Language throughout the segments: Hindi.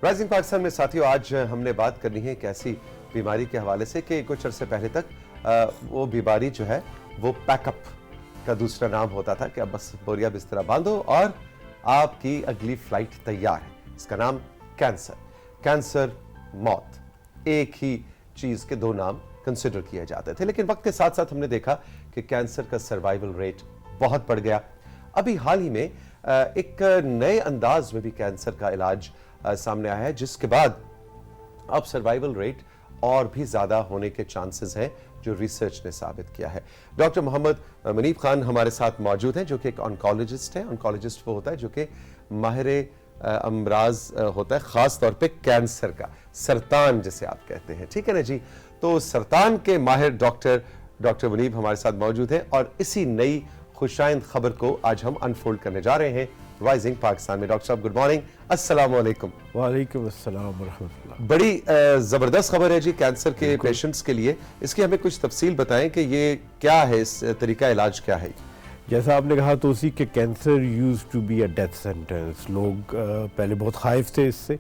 राइजिंग पाकिस्तान में साथियों आज हमने बात करनी है एक ऐसी बीमारी के हवाले से कि कुछ अरसे पहले तक वो बीमारी जो है वो पैकअप का दूसरा नाम होता था कि अब बस बोरिया बिस्तरा बांधो और आपकी अगली फ्लाइट तैयार है। इसका नाम कैंसर, कैंसर, मौत, एक ही चीज के दो नाम कंसिडर किए जाते थे। लेकिन वक्त के साथ साथ हमने देखा कि कैंसर का सर्वाइवल रेट बहुत बढ़ गया। अभी हाल ही में एक नए अंदाज में भी कैंसर का इलाज सामने आया है, जिसके बाद अब सर्वाइवल रेट और भी ज्यादा होने के चांसेस हैं, जो रिसर्च ने साबित किया है। डॉक्टर मोहम्मद मुनीब खान हमारे साथ मौजूद हैं, जो कि एक ऑन्कोलॉजिस्ट है। ऑन्कोलॉजिस्ट वो होता है जो कि माहिर अमराज होता है, खास तौर पे कैंसर का, सरतान जिसे आप कहते हैं, ठीक है ना जी। तो सरतान के माहिर डॉक्टर मुनीब हमारे साथ मौजूद हैं और इसी नई खुशाइंद खबर को आज हम अनफोल्ड करने जा रहे हैं राइजिंग पाकिस्तान में। डॉक्टर साहब गुड मॉर्निंग, अस्सलाम वालेकुम। वालेकुम अस्सलाम व रहमतुल्लाह। बड़ी जबरदस्त खबर है जी कैंसर के पेशेंट्स के लिए। इसकी हमें कुछ तफसील बताएं कि ये क्या है, इस तरीका इलाज क्या है? जैसा आपने कहा तो उसी के cancer used to be a death sentence. लोग पहले बहुत खाइफ थे इससे,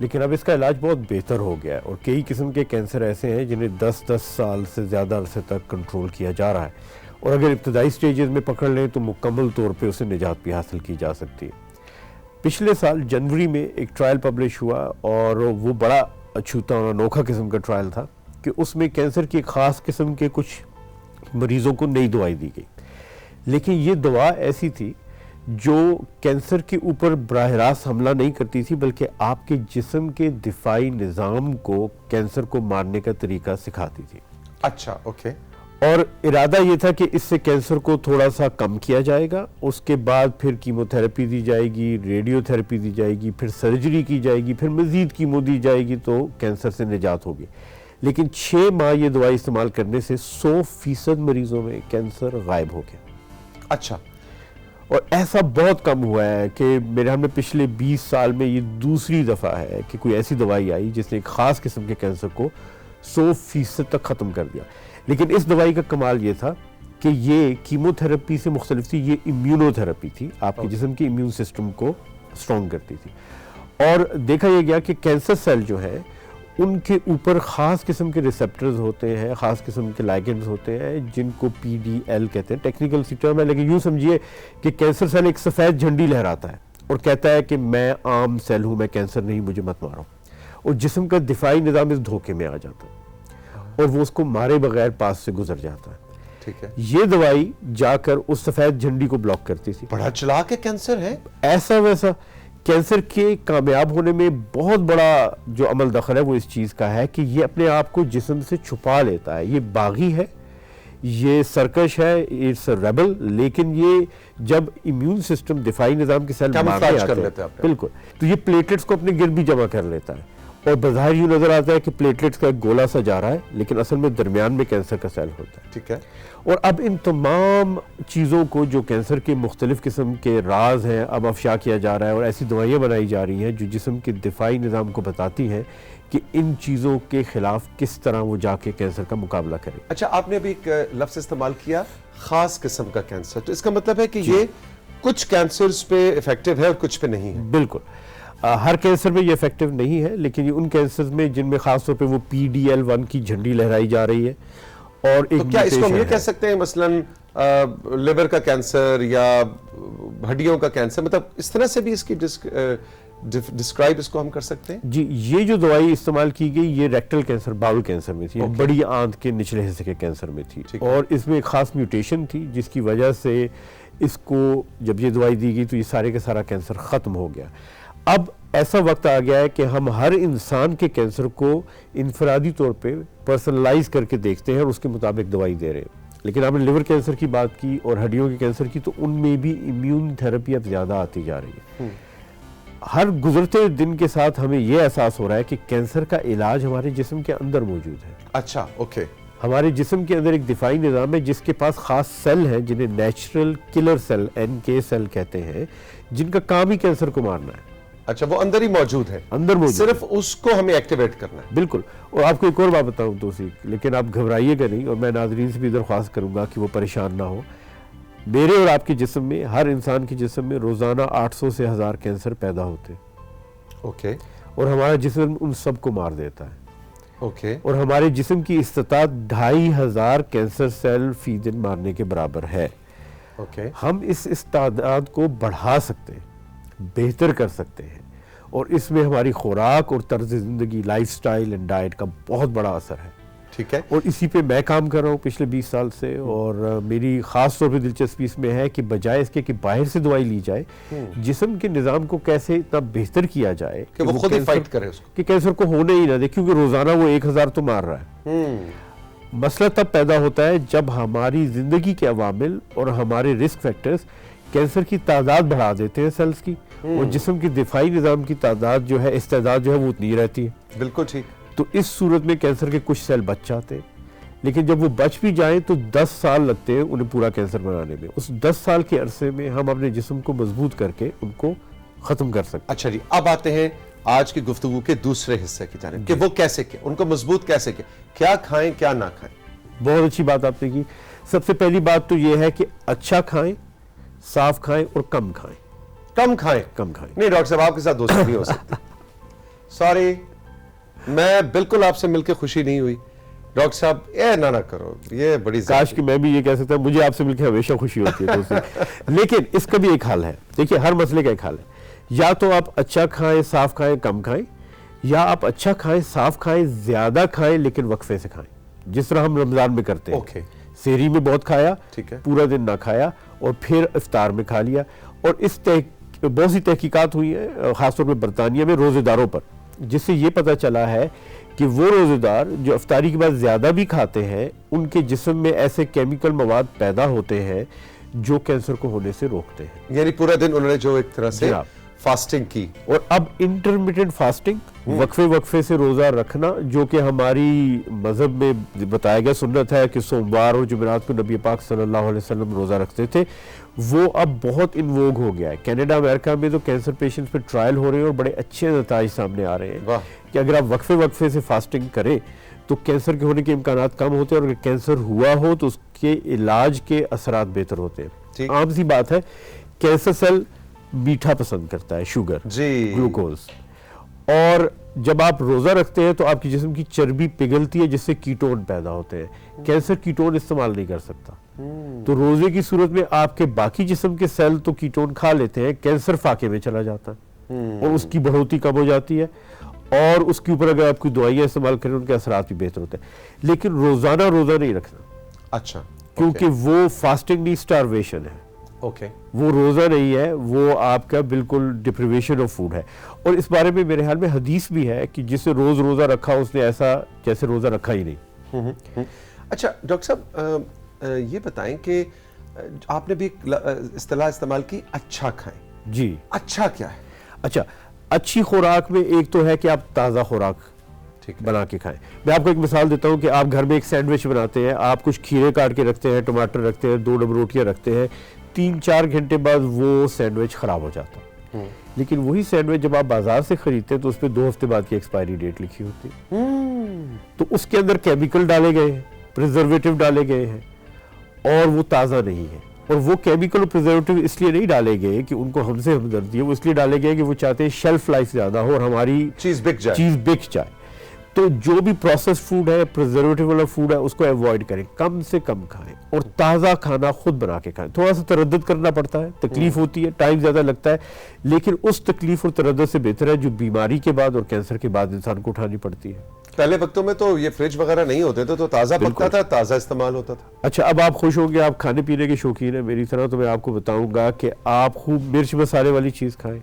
लेकिन अब इसका इलाज बहुत बेहतर हो गया है और कई किस्म के कैंसर ऐसे हैं जिन्हें 10-10 साल से ज़्यादा अरसे तक कंट्रोल किया जा रहा है और अगर इब्तदाई स्टेजेस में पकड़ लें तो मुकम्मल तौर पे उसे निजात भी हासिल की जा सकती है। पिछले साल जनवरी में एक ट्रायल पब्लिश हुआ और वो बड़ा अछूता और अनोखा किस्म का ट्रायल था कि उसमें कैंसर की ख़ास किस्म के कुछ मरीज़ों को नई दवाई दी गई, लेकिन ये दवा ऐसी थी जो कैंसर के ऊपर बराह रास्त हमला नहीं करती थी, बल्कि आपके जिस्म के दिफाई निज़ाम को कैंसर को मारने का तरीका सिखाती थी। अच्छा, ओके। और इरादा ये था कि इससे कैंसर को थोड़ा सा कम किया जाएगा, उसके बाद फिर कीमोथेरेपी दी जाएगी, रेडियोथेरेपी दी जाएगी, फिर सर्जरी की जाएगी, फिर मज़ीद कीमो दी जाएगी तो कैंसर से निजात होगी। लेकिन 6 माह ये दवाई इस्तेमाल करने से 100% मरीजों में कैंसर गायब हो गया। अच्छा। और ऐसा बहुत कम हुआ है कि मेरे ख्याल में पिछले 20 साल में ये दूसरी दफ़ा है कि कोई ऐसी दवाई आई जिसने एक ख़ास किस्म के कैंसर को 100% तक ख़त्म कर दिया। लेकिन इस दवाई का कमाल ये था कि ये कीमोथेरेपी से मुख्तलिफ थी, ये इम्यूनोथेरेपी थी, आपके जिस्म के इम्यून सिस्टम को स्ट्रॉन्ग करती थी। और देखा यह गया कि कैंसर सेल जो है उनके ऊपर ख़ास किस्म के रिसेप्टर्स होते हैं, ख़ास किस्म के लाइगेंड्स होते हैं जिनको PDL कहते हैं, टेक्निकल सी टर्म है, लेकिन यूँ समझिए कि कैंसर सेल एक सफ़ेद झंडी लहराता है और कहता है कि मैं आम सेल हूँ, मैं कैंसर नहीं, मुझे मत मारो। और जिस्म का दिफाई निज़ाम इस धोखे में आ जाता है और वो उसको मारे बगैर पास से गुजर जाता है। ठीक है। ये दवाई जाकर उस सफ़ेद झंडी को ब्लॉक करती थी। बड़ा चालाक है कैंसर है। ऐसा वैसा कैंसर के कामयाब होने में बहुत बड़ा जो अमल दखल है वो इस चीज़ का है कि ये अपने आप को जिस्म से छुपा लेता है। ये बागी है, ये सरकश है, इट्स रेबल, लेकिन ये जब इम्यून सिस्टम दिफाई निज़ाम के सेल मारने आते हैं, बिल्कुल, तो ये प्लेटलेट्स को अपने गिर्द भी जमा कर लेता है और बज़ाहिर यूँ नज़र आता है कि प्लेटलेट्स का एक गोला सा जा रहा है, लेकिन असल में दरमियान में कैंसर का सेल होता है। ठीक है। और अब इन तमाम चीज़ों को जो कैंसर के मुख्तलिफ किस्म के राज हैं अब अफशा किया जा रहा है और ऐसी दवाइयाँ बनाई जा रही हैं जो जिस्म के दिफाई निज़ाम को बताती हैं कि इन चीज़ों के ख़िलाफ़ किस तरह वो जाके कैंसर का मुकाबला करें। अच्छा, आपने अभी एक लफ्ज़ इस्तेमाल किया, ख़ास किस्म का कैंसर, तो इसका मतलब है कि ये कुछ कैंसर्स पे इफेक्टिव है और कुछ पे नहीं है? बिल्कुल, हर कैंसर में ये इफेक्टिव नहीं है, लेकिन ये उन कैंसर में जिनमें खास तौर पे वो PDL1 की झंडी लहराई जा रही है। और एक तो क्या इसको हम ये कह सकते हैं मसलन लिवर का कैंसर या हड्डियों का कैंसर, मतलब इस तरह से भी इसकी डिस्क्राइब इसको हम कर सकते हैं? जी, ये जो दवाई इस्तेमाल की गई ये रेक्टल कैंसर, बाउल कैंसर में थी, बड़ी आंत के निचले हिस्से के कैंसर में थी और इसमें एक खास म्यूटेशन थी जिसकी वजह से इसको जब ये दवाई दी गई तो ये सारे का सारा कैंसर ख़त्म हो गया। अब ऐसा वक्त आ गया है कि हम हर इंसान के कैंसर को इनफरादी तौर पे पर्सनलाइज करके देखते हैं और उसके मुताबिक दवाई दे रहे हैं। लेकिन आपने लिवर कैंसर की बात की और हड्डियों के कैंसर की, तो उनमें भी इम्यून थेरेपी अब ज़्यादा आती जा रही है। हर गुजरते दिन के साथ हमें यह एहसास हो रहा है कि कैंसर का इलाज हमारे जिस्म के अंदर मौजूद है। अच्छा, ओके। हमारे जिस्म के अंदर एक दिफाई निज़ाम है जिसके पास खास सेल हैं जिन्हें natural killer cell NK cell कहते हैं, जिनका काम ही कैंसर को मारना है। अच्छा, वो अंदर ही मौजूद है, अंदर मौजूद, सिर्फ उसको हमें एक्टिवेट करना है। बिल्कुल। और आपको एक और बात बताऊं दोस्ती, लेकिन आप घबराइएगा नहीं और मैं नाज़रीन से भी दरख्वास्त करूंगा कि वो परेशान ना हो। मेरे और आपके जिस्म में, हर इंसान के जिस्म में रोज़ाना 800 से 1000 कैंसर पैदा होते हैं। ओके। और हमारा जिस्म उन सब को मार देता है। ओके और हमारे जिस्म की इस्तिताअत 2500 कैंसर सेल फी दिन मारने के बराबर है। ओके हम इस इस्तिताअत को बढ़ा सकते हैं, बेहतर कर सकते हैं, और इसमें हमारी खुराक और तर्ज ज़िंदगी, लाइफस्टाइल एंड डाइट का बहुत बड़ा असर है। ठीक है। और इसी पे मैं काम कर रहा हूँ पिछले 20 साल से, और मेरी ख़ास तौर पे दिलचस्पी इसमें है कि बजाय इसके कि बाहर से दवाई ली जाए, जिस्म के निज़ाम को कैसे इतना बेहतर किया जाए कि वो खुद ही फाइट करे उसको, कि कैंसर को होने ही ना दे, क्योंकि रोज़ाना वो 1000 तो मार रहा है। मसला तब पैदा होता है जब हमारी ज़िंदगी के अवामिल और हमारे रिस्क फैक्टर्स कैंसर की तादाद बढ़ा देते हैं सेल्स की, और जिस्म के दिफाई निज़ाम की तादाद जो है, इस्तेदाद जो है, वो उतनी रहती है। बिल्कुल ठीक। तो इस सूरत में कैंसर के कुछ सेल बच जाते हैं, लेकिन जब वो बच भी जाएं तो 10 साल लगते हैं उन्हें पूरा कैंसर बनाने में। उस 10 साल के अरसे में हम अपने जिस्म को मजबूत करके उनको ख़त्म कर सकते हैं। अच्छा जी, अब आते हैं आज की गुफ्तगू के दूसरे हिस्से की जानिब कि वो कैसे किया, उनको मजबूत कैसे किया, क्या खाएं क्या ना खाएं। बहुत अच्छी बात आपने की। सबसे पहली बात तो ये है कि अच्छा खाएं, साफ खाएं और कम खाएं। कम खाएं? कम खाएं। नहीं डॉक्टर साहब, आपके साथ दोस्ती नहीं हो सकती। सॉरी, मैं बिल्कुल आपसे मिलकर खुशी नहीं हुई। डॉक्टर साहब ये ना करो, ये बड़ी काश कि मैं भी ये कह सकता, मुझे आपसे मिलकर हमेशा खुशी होती है दोस्तों। लेकिन इसका भी एक हल है। देखिए, हर मसले का एक हल है। या तो आप अच्छा खाएं, साफ खाएं, कम खाएं, या आप अच्छा खाएं, साफ खाएं, ज्यादा खाएं, लेकिन वक्फे से खाएं, जिस तरह हम रमजान में करते हैं। ओके। सेहरी में बहुत खाया, ठीक है, पूरा दिन ना खाया, और फिर इफ्तार में खा लिया। और इस बहुत सी तहकीकात हुई है खासतौर पर बरतानिया में रोजेदारों पर, जिससे ये पता चला है कि वो रोजेदार जो इफ्तारी के बाद ज्यादा भी खाते हैं, उनके जिस्म में ऐसे केमिकल मवाद पैदा होते हैं जो कैंसर को होने से रोकते हैं। यानी पूरा दिन उन्होंने जो एक तरह से फास्टिंग की। और अब इंटरमिटेंट फास्टिंग, वक्फे वक्फे से रोजा रखना, जो कि हमारी मजहब में बताया गया सुन्नत है कि सोमवार और जुमेरात को नबी पाक सल्लल्लाहु अलैहि वसल्लम रोजा रखते थे, वो अब बहुत इन्वोग हो गया है। कनाडा, अमेरिका में तो कैंसर पेशेंट्स पे ट्रायल हो रहे हैं और बड़े अच्छे नतीजे सामने आ रहे हैं कि अगर आप वक्फे वक्फे से फास्टिंग करें तो कैंसर के होने के इम्कान कम होते हैं, और अगर कैंसर हुआ हो तो उसके इलाज के असरात बेहतर होते हैं। आम सी बात है, कैंसर सेल मीठा पसंद करता है, शुगर, ग्लूकोज, और जब आप रोजा रखते हैं तो आपकी जिस्म की चर्बी पिघलती है, जिससे कीटोन पैदा होते हैं। कैंसर कीटोन इस्तेमाल नहीं कर सकता, तो रोजे की सूरत में आपके बाकी जिस्म के सेल तो कीटोन खा लेते हैं, कैंसर फाके में चला जाता है और उसकी बढ़ोतरी कम हो जाती है, और उसके ऊपर अगर आप कोई दवाइयां इस्तेमाल करें उनके असरात भी बेहतर होते हैं। लेकिन रोजाना रोजा नहीं रखना। अच्छा, क्योंकि वो फास्टिंग नहीं, स्टारवेशन है। ओके, वो रोजा नहीं है, वो आपका बिल्कुल डिप्रिवेशन ऑफ फूड है। और इस बारे में मेरे ख्याल में हदीस भी है कि जिसने रोज रोजा रखा उसने ऐसा जैसे रोजा रखा ही नहीं। अच्छा डॉक्टर साहब, ये बताएं कि आपने भी इस्तिलाह इस्तेमाल की, अच्छा खाएं। जी, अच्छा क्या है? अच्छा, अच्छी खुराक में एक तो है कि आप ताज़ा खुराक बना के खाएं। मैं आपको एक मिसाल देता हूं कि आप घर में एक सैंडविच बनाते हैं, आप कुछ खीरे काट के रखते हैं, टमाटर रखते हैं, 2 डब रोटियां रखते हैं, 3-4 घंटे बाद वो सैंडविच खराब हो जाता है। लेकिन वही सैंडविच जब आप बाजार से खरीदते हैं तो उस पर 2 हफ्ते बाद की एक्सपायरी डेट लिखी होती है। तो उसके अंदर केमिकल डाले गए हैं, प्रिजर्वेटिव डाले गए हैं, और वो ताज़ा नहीं है। और वो केमिकल और प्रिजर्वेटिव इसलिए नहीं डाले गए कि उनको हमसे हमदर्दी है, वो इसलिए डाले गए कि वो चाहते हैं शेल्फ लाइफ ज्यादा हो और हमारी चीज बिक जाए। तो जो भी प्रोसेस फूड है, प्रिजर्वेटिव वाला फूड है, उसको अवॉइड करें, कम से कम खाएं, और ताज़ा खाना खुद बना के खाएं। थोड़ा सा तरद्दुद करना पड़ता है, तकलीफ होती है, टाइम ज़्यादा लगता है, लेकिन उस तकलीफ और तरद्दुद से बेहतर है जो बीमारी के बाद और कैंसर के बाद इंसान को उठानी पड़ती है। पहले वक्तों में तो ये फ्रिज वगैरह नहीं होते थे, तो ताज़ा पकता था, ताज़ा इस्तेमाल होता था। अच्छा, अब आप खुश होंगे, आप खाने पीने के शौकीन हैं मेरी तरह, तो मैं आपको बताऊंगा कि आप खूब मिर्च मसाले वाली चीज़ खाएं।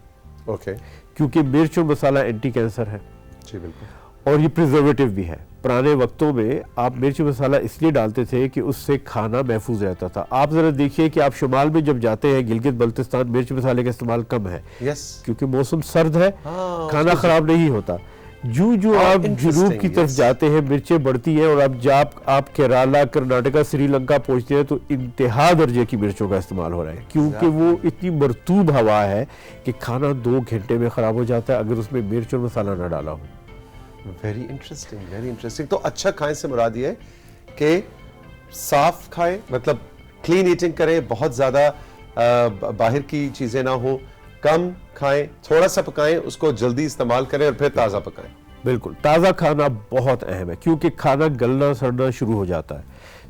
ओके, क्योंकि मिर्च और मसाला एंटी कैंसर है। जी बिल्कुल, और ये प्रिजर्वेटिव भी है। पुराने वक्तों में आप मिर्च मसाला इसलिए डालते थे कि उससे खाना महफूज रहता था। आप जरा देखिए कि आप शुमाल में जब जाते हैं, गिलगित बल्तिस्तान, मिर्च मसाले का इस्तेमाल कम है, क्योंकि मौसम सर्द है, खाना खराब नहीं होता। जो आप जुनूब की तरफ जाते हैं मिर्चें बढ़ती हैं, और अब आप केरला, कर्नाटका, श्रीलंका पहुंचते हैं तो इंतहा दर्जे की मिर्चों का इस्तेमाल हो रहा है, क्योंकि वो इतनी मरतूब हवा है कि खाना 2 घंटे में खराब हो जाता है अगर उसमें मिर्च और मसाला ना डाला हो। Very interesting, very interesting. तो अच्छा खाएं से मुराद ये है कि साफ खाएं, मतलब क्लीन ईटिंग करें, बहुत ज्यादा बाहर की चीजें ना हो, कम खाएं, थोड़ा सा पकाएं, उसको जल्दी इस्तेमाल करें और फिर ताज़ा पकाएं। बिल्कुल, ताज़ा खाना बहुत अहम है क्योंकि खाना गलना सड़ना शुरू हो जाता है।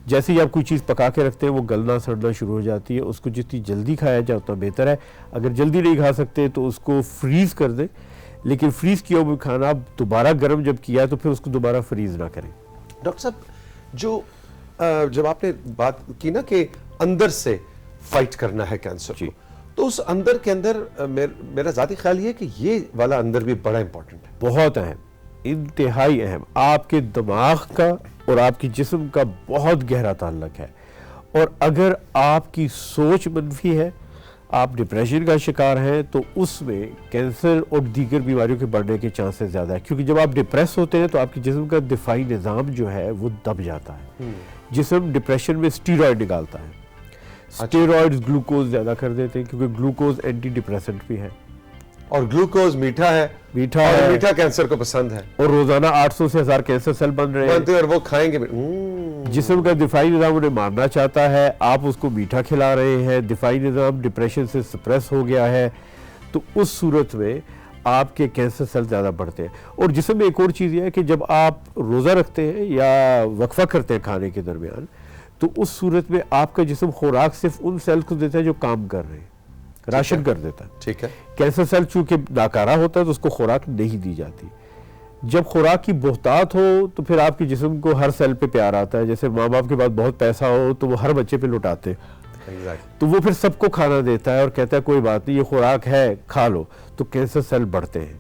जैसे ही आप कोई चीज़ पका के रखते हैं वो गलना सड़ना शुरू हो जाती है। उसको जितनी जल्दी खाया जाए उतना बेहतर है। अगर जल्दी नहीं खा सकते तो उसको फ्रीज़ कर दें, लेकिन फ्रीज़ किया हुआ खाना दोबारा गर्म जब किया तो फिर उसको दोबारा फ्रीज़ ना करें। डॉक्टर साहब, जब आपने बात की ना कि अंदर से फाइट करना है कैंसर को, तो उस अंदर के अंदर मेरा ज़ाती ख्याल ये है कि ये वाला अंदर भी बड़ा इंपॉर्टेंट है। बहुत अहम, इंतहाई अहम। आपके दिमाग का और आपके जिस्म का बहुत गहरा ताल्लुक है, और अगर आपकी सोच मनफी है, आप डिप्रेशन का शिकार हैं, तो उसमें कैंसर और दीगर बीमारियों के बढ़ने के चांसेस ज़्यादा है। क्योंकि जब आप डिप्रेस होते हैं तो आपके जिस्म का दिफाई निज़ाम जो है वो दब जाता है। जिस्म डिप्रेशन में स्टीरॉयड निकालता है। स्टेरॉइड्स ग्लूकोज ज़्यादा कर देते हैं क्योंकि ग्लूकोज एंटी डिप्रेसेंट भी है, और ग्लूकोज मीठा है, और मीठा कैंसर को पसंद है, और रोजाना 800 से 1000 कैंसर सेल बन रहे हैं, और वो खाएंगे। जिस्म का दिफाई निज़ाम उन्हें मारना चाहता है, आप उसको मीठा खिला रहे हैं, दिफाई निज़ाम डिप्रेशन से सप्रेस हो गया है, तो उस सूरत में आपके कैंसर सेल ज़्यादा बढ़ते हैं। और जिस्म में एक और चीज़ यह है कि जब आप रोज़ा रखते हैं या वक्फा करते हैं खाने के दरमियान, तो उस सूरत में आपका जिस्म खुराक सिर्फ उन सेल को देता है जो काम कर रहे हैं, राशन कर देता है। ठीक है। कैंसर सेल चूंकि नाकारा होता है तो उसको खुराक नहीं दी जाती। जब खुराक की बहुतात हो तो फिर आपके जिस्म को हर सेल पे प्यार आता है। जैसे माँ बाप के पास बहुत पैसा हो तो वो हर बच्चे पे लुटाते, तो वो फिर सबको खाना देता है और कहता है कोई बात नहीं, ये खुराक है, खा लो, तो कैंसर सेल बढ़ते हैं।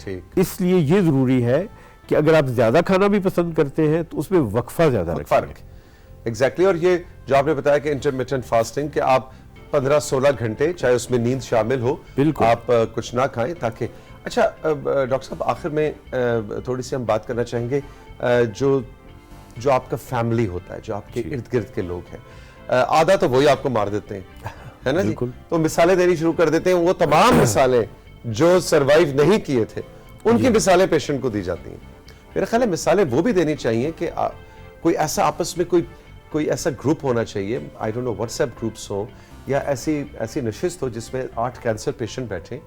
ठीक। इसलिए ये जरूरी है कि अगर आप ज्यादा खाना भी पसंद करते हैं तो उसमें वक्फा ज्यादा रखें। एग्जैक्टली। और ये जो आपने बताया कि इंटरमिटेंट फास्टिंग, कि आप 15-16 घंटे, चाहे उसमें नींद शामिल हो, आप कुछ ना खाएं ताकि। अच्छा डॉक्टर साहब, आखिर में थोड़ी सी हम बात करना चाहेंगे जो आपका फैमिली होता है, जो आपके इर्द गिर्द के लोग हैं, आधा तो वही आपको मार देते हैं, है ना जी? तो मिसालें देनी शुरू कर देते हैं। वो तमाम मिसालें जो सरवाइव नहीं किए थे, उनकी मिसालें पेशेंट को दी जाती हैं। मेरा ख्याल है मिसालें वो भी देनी चाहिए कि कोई ऐसा आपस में कोई ऐसा ग्रुप होना चाहिए, I don't know, WhatsApp groups हो या ऐसी नशिस्त हो जिसमें 8 कैंसर पेशेंट बैठे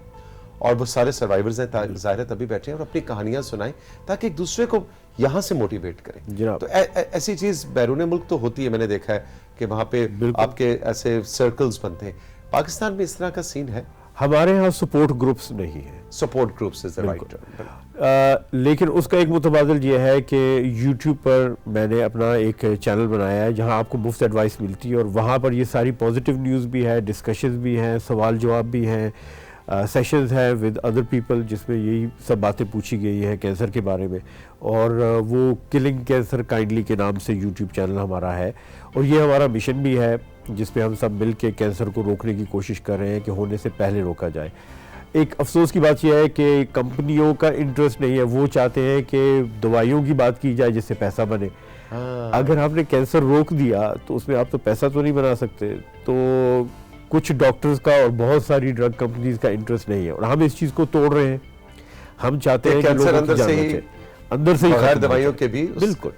और वो सारे सर्वाइवर्स हैं, जाहिर है तभी बैठे हैं, और अपनी कहानियां सुनाएं ताकि एक दूसरे को यहाँ से मोटिवेट करें। तो ऐसी चीज बैरून मुल्क तो होती है, मैंने देखा है कि वहाँ पे आपके ऐसे सर्कल्स बनते हैं। पाकिस्तान में इस तरह का सीन है? हमारे यहाँ सपोर्ट ग्रुप्स नहीं है। Support groups is the right term. लेकिन उसका एक मुतबादिल ये है कि YouTube पर मैंने अपना एक चैनल बनाया है जहाँ आपको मुफ्त एडवाइस मिलती है, और वहाँ पर ये सारी पॉजिटिव न्यूज़ भी है, डिस्कशंस भी हैं, सवाल जवाब भी हैं, सेशंस है विद अदर पीपल जिसमें यही सब बातें पूछी गई हैं कैंसर के बारे में। और वो किलिंग कैंसर काइंडली के नाम से यूट्यूब चैनल हमारा है, और ये हमारा मिशन भी है जिसमें हम सब मिल के कैंसर को रोकने की कोशिश कर रहे हैं कि होने से पहले रोका जाए। एक अफसोस की बात यह है कि कंपनियों का इंटरेस्ट नहीं है, वो चाहते हैं कि दवाइयों की बात की जाए जिससे पैसा बने। अगर आपने कैंसर रोक दिया तो उसमें आप तो पैसा तो नहीं बना सकते, तो कुछ डॉक्टर्स का और बहुत सारी ड्रग कंपनीज का इंटरेस्ट नहीं है, और हम इस चीज़ को तोड़ रहे हैं। हम चाहते हैं कि कैंसर अंदर से ही खत्म दवाइयों के भी। बिल्कुल।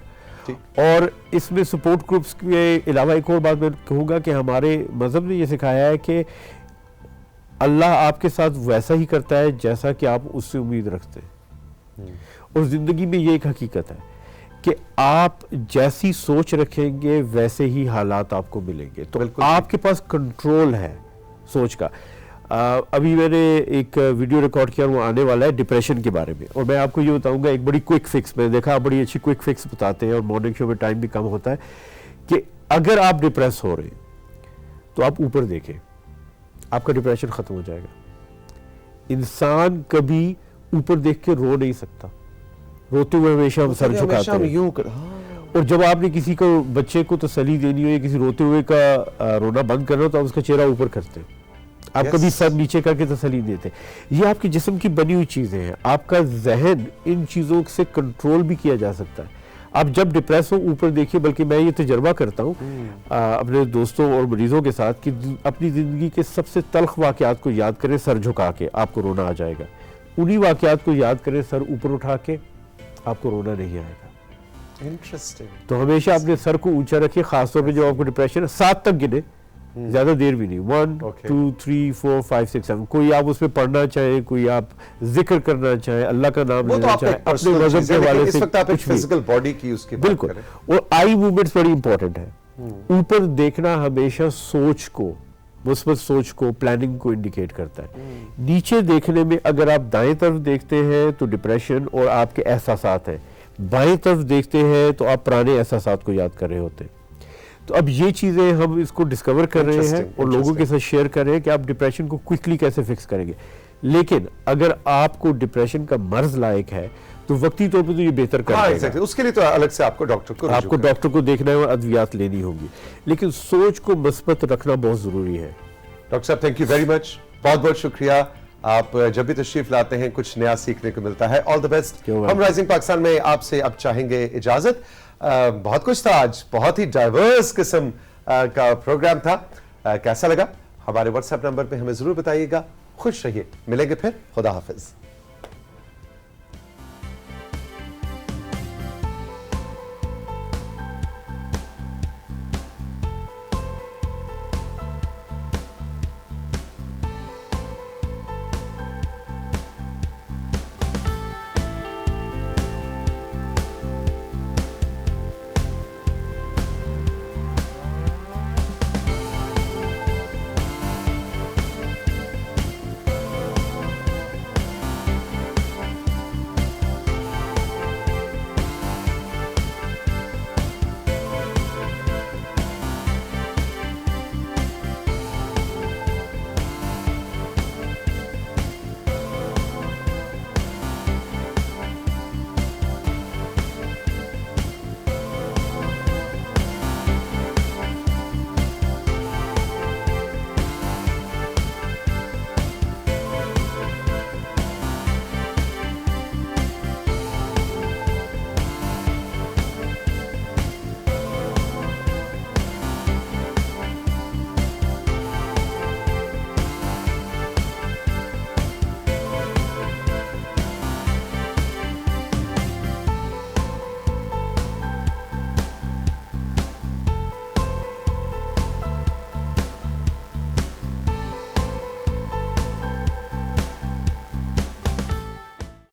और इसमें सपोर्ट ग्रुप्स के अलावा एक और बात मैं कहूँगा कि हमारे मज़हब ने ये सिखाया है कि अल्लाह आपके साथ वैसा ही करता है जैसा कि आप उससे उम्मीद रखते हैं, और ज़िंदगी में ये एक हकीकत है कि आप जैसी सोच रखेंगे वैसे ही हालात आपको मिलेंगे। तो आपके पास कंट्रोल है सोच का। अभी मैंने एक वीडियो रिकॉर्ड किया, वो आने वाला है डिप्रेशन के बारे में, और मैं आपको ये बताऊंगा एक बड़ी क्विक फिक्स। मैंने देखा बड़ी अच्छी क्विक फिक्स बताते हैं, और मॉर्निंग शो में टाइम भी कम होता है, कि अगर आप डिप्रेस हो रहे हैं तो आप ऊपर देखें, आपका डिप्रेशन खत्म हो जाएगा। इंसान कभी ऊपर देख के रो नहीं सकता, रोते हुए हमेशा हम सर झुकाते हैं। और जब आपने किसी को, बच्चे को तसल्ली देनी हो या किसी रोते हुए का रोना बंद करना हो, तो आप उसका चेहरा ऊपर करते हैं, आप कभी सर नीचे करके तसल्ली देते। ये आपके जिस्म की बनी हुई चीजें हैं। आपका जहन इन चीजों से कंट्रोल भी किया जा सकता है। आप जब डिप्रेस हो ऊपर देखिए, बल्कि मैं ये तजर्बा करता हूँ अपने दोस्तों और मरीजों के साथ कि अपनी जिंदगी के सबसे तल्ख वाकयात को याद करें सर झुका के, आपको रोना आ जाएगा। उन्हीं वाकयात को याद करें सर ऊपर उठा के, आपको रोना नहीं आएगा। इंटरेस्टिंग। तो हमेशा अपने सर को ऊंचा रखिए, खासतौर पे जब आपको डिप्रेशन है, 7 तक गिने, ज्यादा देर भी नहीं, 1 Okay. 2 3 4 5 6 7, कोई आप उसमें पढ़ना चाहे, कोई आप जिक्र करना चाहे, अल्लाह का नाम वो तो लेना आपका चाहे, एक अपने पर्सनल मजहब चीज के है, लेकिन हवाले इस से वक्त आप एक कुछ भी। फिजिकल बॉडी की उसकी बात बिल्कुल। करें। और आई मूवमेंट्स बड़ी इंपॉर्टेंट है। ऊपर देखना हमेशा सोच को, मुस्बत सोच को, प्लानिंग को इंडिकेट करता है। नीचे देखने में अगर आप दाएं तरफ देखते हैं तो डिप्रेशन और आपके एहसासात हैं, बाएं तरफ देखते हैं तो आप पुराने एहसासात को याद कर रहे होते हैं। तो अब ये चीज़ें हम इसको डिस्कवर कर रहे हैं Interesting, और लोगों के साथ शेयर कर रहे हैं कि आप डिप्रेशन को क्विकली कैसे फिक्स करेंगे। लेकिन अगर आपको डिप्रेशन का मर्ज लायक है तो वक्ती तौर पर तो ये बेहतर कर हाँ, देगा। exactly. उसके लिए तो अलग से आपको डॉक्टर को आपको रुजू करना डॉक्टर को देखना है और अद्वियात लेनी होगी, लेकिन सोच को मस्बत रखना बहुत जरूरी है। डॉक्टर साहब, थैंक यू वेरी मच, बहुत बहुत शुक्रिया। आप जब भी तशरीफ लाते हैं कुछ नया सीखने को मिलता है। All the best. क्यों हम राइजिंग पाकिस्तान में आपसे अब चाहेंगे इजाजत। बहुत कुछ था आज, बहुत ही डाइवर्स किस्म का प्रोग्राम था। कैसा लगा हमारे व्हाट्सएप नंबर पे हमें जरूर बताइएगा। खुश रहिए, मिलेंगे फिर। खुदा हाफिज।